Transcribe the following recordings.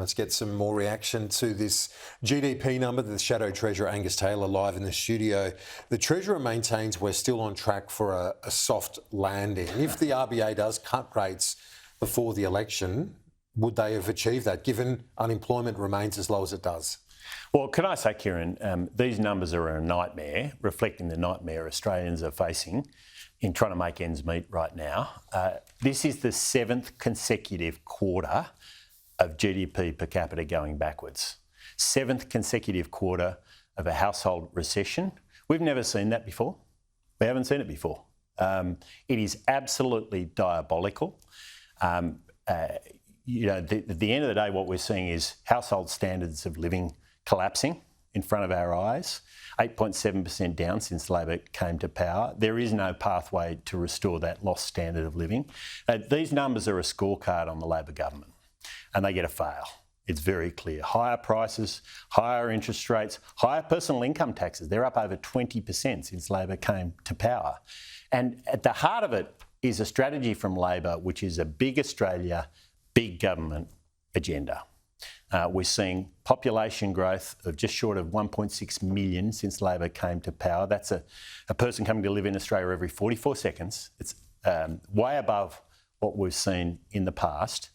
Let's get some more reaction to this GDP number. The Shadow Treasurer Angus Taylor live in the studio. The Treasurer maintains we're still on track for a soft landing. If the RBA does cut rates before the election, would they have achieved that, given unemployment remains as low as it does? Well, can I say, Kieran, these numbers are a nightmare, reflecting the nightmare Australians are facing in trying to make ends meet right now. This is the seventh consecutive quarter of GDP per capita going backwards. Seventh consecutive quarter of a household recession. We've never seen that before. We haven't seen it before. It is absolutely diabolical. At the end of the day, what we're seeing is household standards of living collapsing in front of our eyes, 8.7% down since Labor came to power. There is no pathway to restore that lost standard of living. These numbers are a scorecard on the Labor government, and they get a fail. It's very clear. Higher prices, higher interest rates, higher personal income taxes. They're up over 20% since Labor came to power. And at the heart of it is a strategy from Labor, which is a big Australia, big government agenda. We're seeing population growth of just short of 1.6 million since Labor came to power. That's a person coming to live in Australia every 44 seconds. It's way above what we've seen in the past.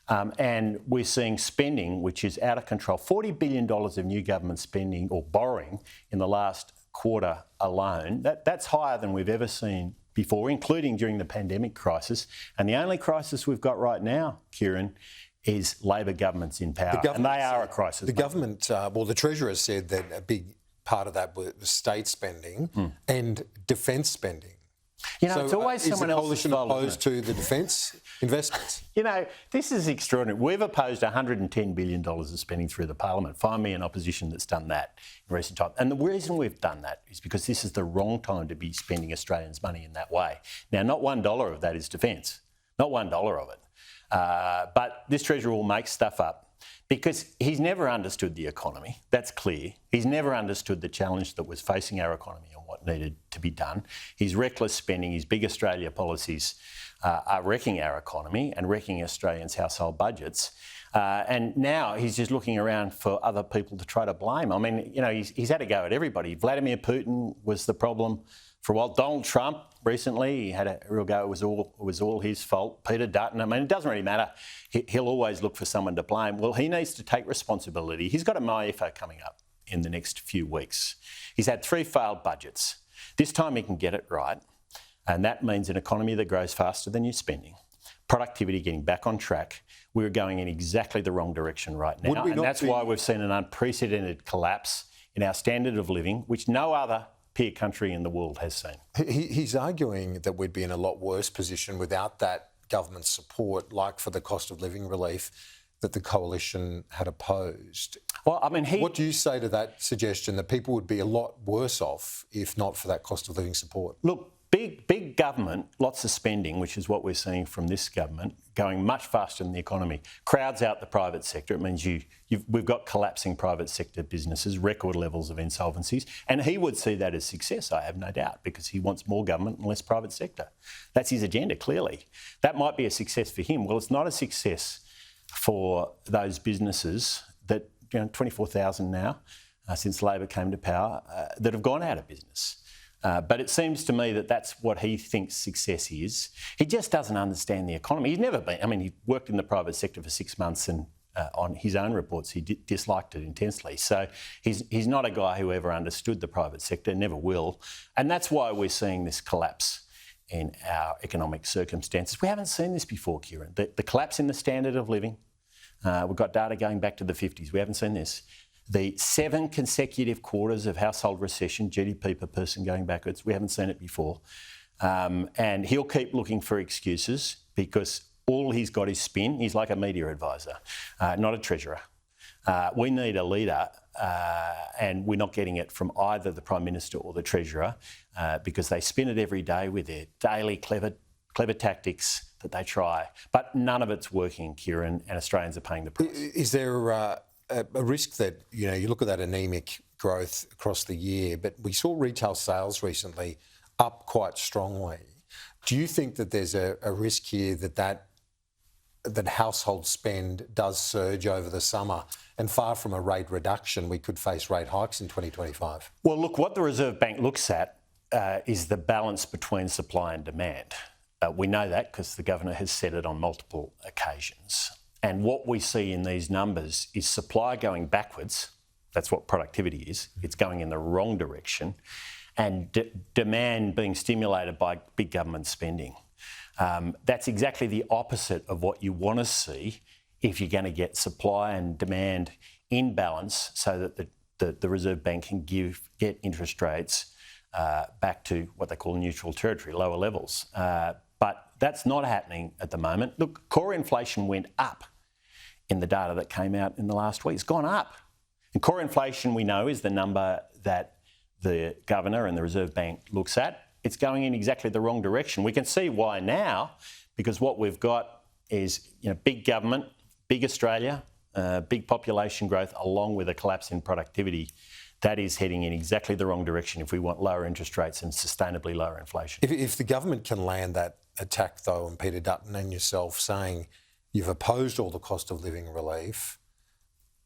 And we're seeing spending, which is out of control. $40 billion of new government spending or borrowing in the last quarter alone. That's higher than we've ever seen before, including during the pandemic crisis. And the only crisis we've got right now, Kieran, is Labor governments in power, and they are a crisis. The government, the Treasurer said that a big part of that was state spending and defence spending. So, it's always someone else's fault. Is the coalition opposed to the defence investments? This is extraordinary. We've opposed $110 billion of spending through the Parliament. Find me an opposition that's done that in recent time. And the reason we've done that is because this is the wrong time to be spending Australians' money in that way. Now, not $1 of that is defence. Not $1 of it. But this Treasurer will make stuff up because he's never understood the economy. That's clear. He's never understood the challenge that was facing our economy and what needed to be done. His reckless spending, his big Australia policies are wrecking our economy and wrecking Australians' household budgets. And now he's just looking around for other people to try to blame. I mean, he's had a go at everybody. Vladimir Putin was the problem for a while. Donald Trump recently, he had a real go. It was all his fault. Peter Dutton, I mean, it doesn't really matter. He'll always look for someone to blame. Well, he needs to take responsibility. He's got a MyFO coming up in the next few weeks. He's had 3 failed budgets. This time he can get it right, and that means an economy that grows faster than you're spending, productivity getting back on track. We're going in exactly the wrong direction right now, and that's why we've seen an unprecedented collapse in our standard of living, which no other peer country in the world has seen. He's arguing that we'd be in a lot worse position without that government support, like for the cost of living relief that the coalition had opposed. Well, I mean, what do you say to that suggestion that people would be a lot worse off if not for that cost of living support? Look, big government, lots of spending, which is what we're seeing from this government, going much faster than the economy, crowds out the private sector. It means we've got collapsing private sector businesses, record levels of insolvencies, and he would see that as success, I have no doubt, because he wants more government and less private sector. That's his agenda, clearly. That might be a success for him. Well, it's not a success for those businesses that, 24,000 now, since Labor came to power, that have gone out of business. But it seems to me that that's what he thinks success is. He just doesn't understand the economy. He's never been, he worked in the private sector for 6 months and on his own reports, he disliked it intensely. So he's not a guy who ever understood the private sector, never will. And that's why we're seeing this collapse in our economic circumstances. We haven't seen this before, Kieran. The collapse in the standard of living. We've got data going back to the 50s. We haven't seen this. The 7 consecutive quarters of household recession, GDP per person going backwards. We haven't seen it before. And he'll keep looking for excuses because all he's got is spin. He's like a media advisor, not a treasurer. We need a leader, and we're not getting it from either the Prime Minister or the Treasurer because they spin it every day with their daily clever tactics that they try. But none of it's working, Kieran, and Australians are paying the price. Is there a risk that, you look at that anaemic growth across the year, but we saw retail sales recently up quite strongly. Do you think that there's a risk here that that household spend does surge over the summer, and far from a rate reduction, we could face rate hikes in 2025. Well, look, what the Reserve Bank looks at is the balance between supply and demand. We know that because the Governor has said it on multiple occasions. And what we see in these numbers is supply going backwards. That's what productivity is. It's going in the wrong direction. And demand being stimulated by big government spending. That's exactly the opposite of what you want to see if you're going to get supply and demand in balance so that the Reserve Bank can get interest rates back to what they call neutral territory, lower levels. But that's not happening at the moment. Look, core inflation went up in the data that came out in the last week. It's gone up. And core inflation, we know, is the number that the Governor and the Reserve Bank looks at. It's going in exactly the wrong direction. We can see why now, because what we've got is big government, big Australia, big population growth, along with a collapse in productivity. That is heading in exactly the wrong direction if we want lower interest rates and sustainably lower inflation. If the government can land that attack, though, on Peter Dutton and yourself saying you've opposed all the cost of living relief,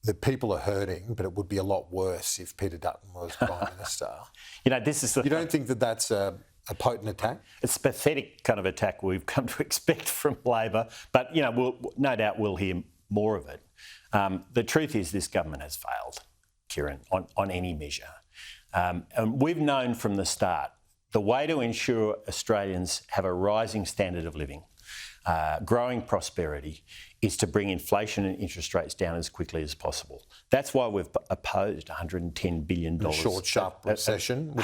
the people are hurting, but it would be a lot worse if Peter Dutton was Prime Minister. This is You don't think that that's a potent attack? It's a pathetic kind of attack we've come to expect from Labor, but no doubt we'll hear more of it. The truth is this government has failed, Kieran, on any measure. And we've known from the start the way to ensure Australians have a rising standard of living, growing prosperity, is to bring inflation and interest rates down as quickly as possible. That's why we've opposed $110 billion. A short, sharp recession?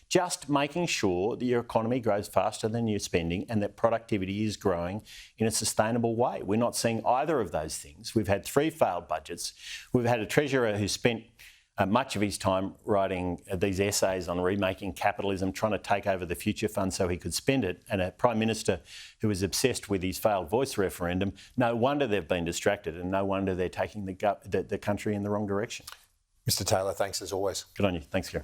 Just making sure that your economy grows faster than your spending and that productivity is growing in a sustainable way. We're not seeing either of those things. We've had 3 failed budgets. We've had a Treasurer who spent much of his time writing these essays on remaking capitalism, trying to take over the future fund so he could spend it, and a Prime Minister who was obsessed with his failed voice referendum. No wonder they've been distracted, and no wonder they're taking the country in the wrong direction. Mr. Taylor, thanks as always. Good on you. Thanks, Kieran.